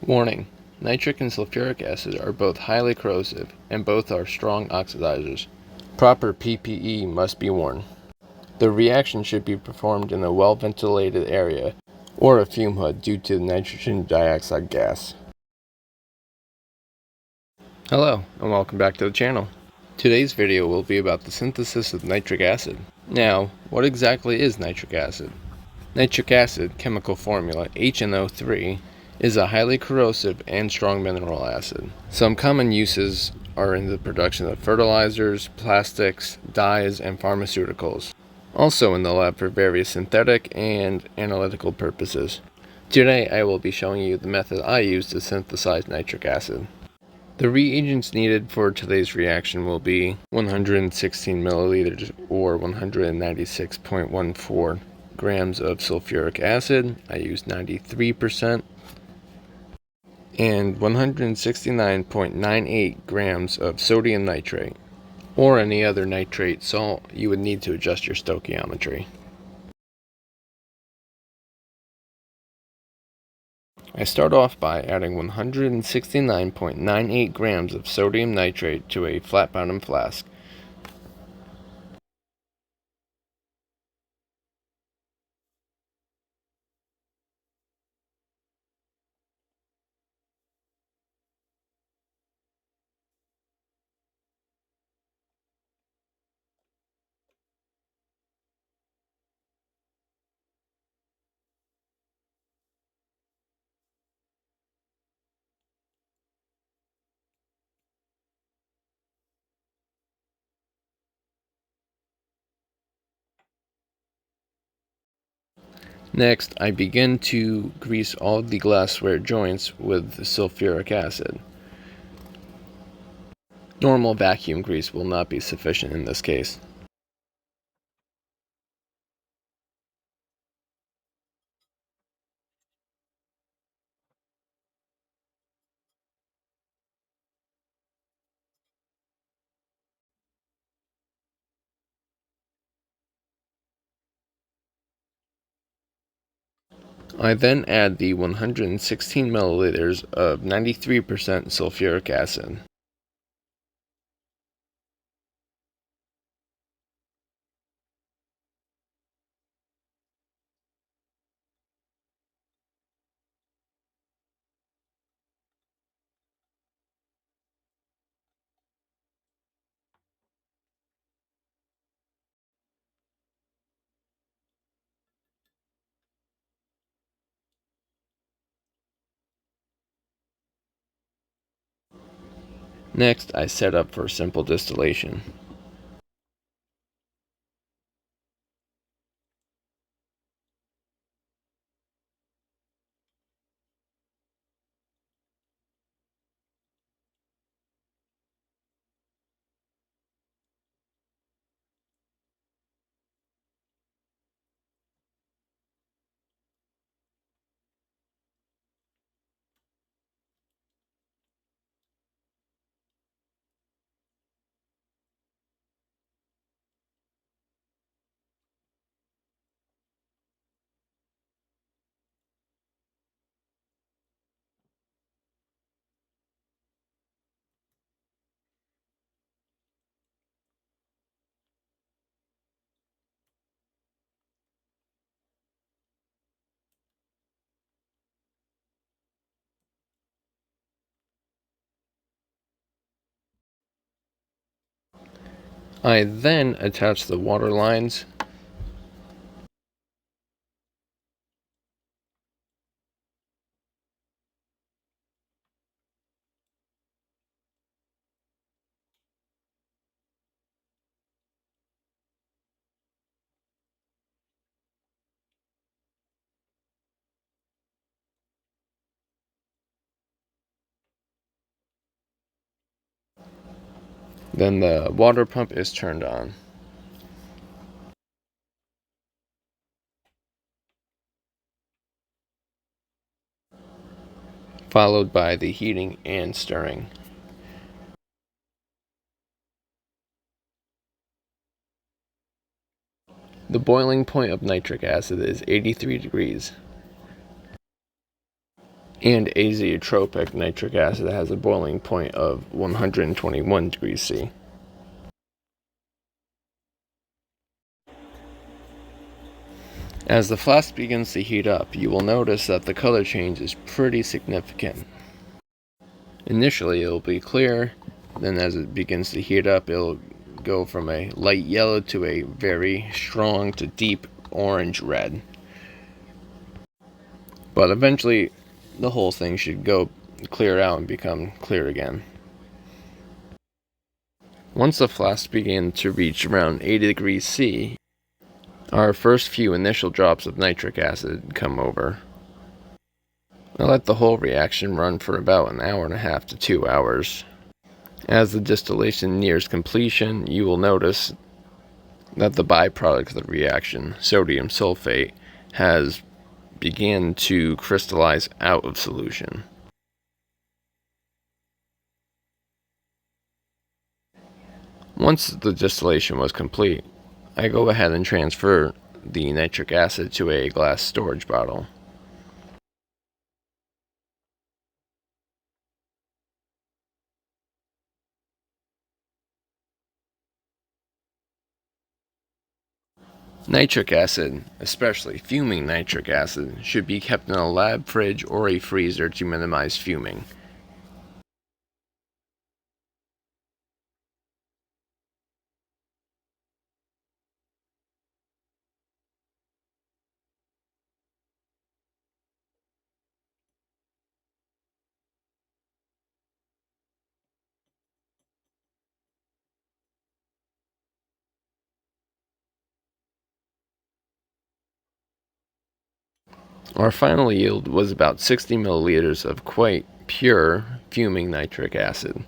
Warning: nitric and sulfuric acid are both highly corrosive, and both are strong oxidizers. Proper PPE must be worn. The reaction should be performed in a well-ventilated area or a fume hood due to the nitrogen dioxide gas. Hello, and welcome back to the channel. Today's video will be about the synthesis of nitric acid. Now, what exactly is nitric acid? Nitric acid, chemical formula HNO3, is a highly corrosive and strong mineral acid. Some common uses are in the production of fertilizers, plastics, dyes, and pharmaceuticals. Also in the lab for various synthetic and analytical purposes. Today I will be showing you the method I use to synthesize nitric acid. The reagents needed for today's reaction will be 116 milliliters or 196.14 grams of sulfuric acid. I use 93%. And 169.98 grams of sodium nitrate, or any other nitrate salt you would need to adjust your stoichiometry. I start off by adding 169.98 grams of sodium nitrate to a flat bottom flask. Next, I begin to grease all the glassware joints with sulfuric acid. Normal vacuum grease will not be sufficient in this case. I then add the 116 milliliters of 93% sulfuric acid. Next, I set up for simple distillation. I then attach the water lines Then the water pump is turned on. Followed by the heating and stirring. The boiling point of nitric acid is 83 degrees. and azeotropic nitric acid has a boiling point of 121 degrees C. As the flask begins to heat up, you will notice that the color change is pretty significant. Initially, it will be clear, then as it begins to heat up, it will go from a light yellow to a very strong to deep orange red. But eventually, the whole thing should go clear out and become clear again. Once the flask begins to reach around 80 degrees C, our first few initial drops of nitric acid come over. I let the whole reaction run for about an hour and a half to 2 hours. As the distillation nears completion, you will notice that the byproduct of the reaction, sodium sulfate, has began to crystallize out of solution. Once the distillation was complete, I go ahead and transfer the nitric acid to a glass storage bottle. Nitric acid, especially fuming nitric acid, should be kept in a lab fridge or a freezer to minimize fuming. Our final yield was about 60 milliliters of quite pure fuming nitric acid.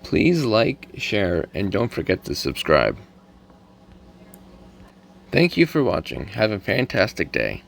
Please like, share, and don't forget to subscribe. Thank you for watching. Have a fantastic day.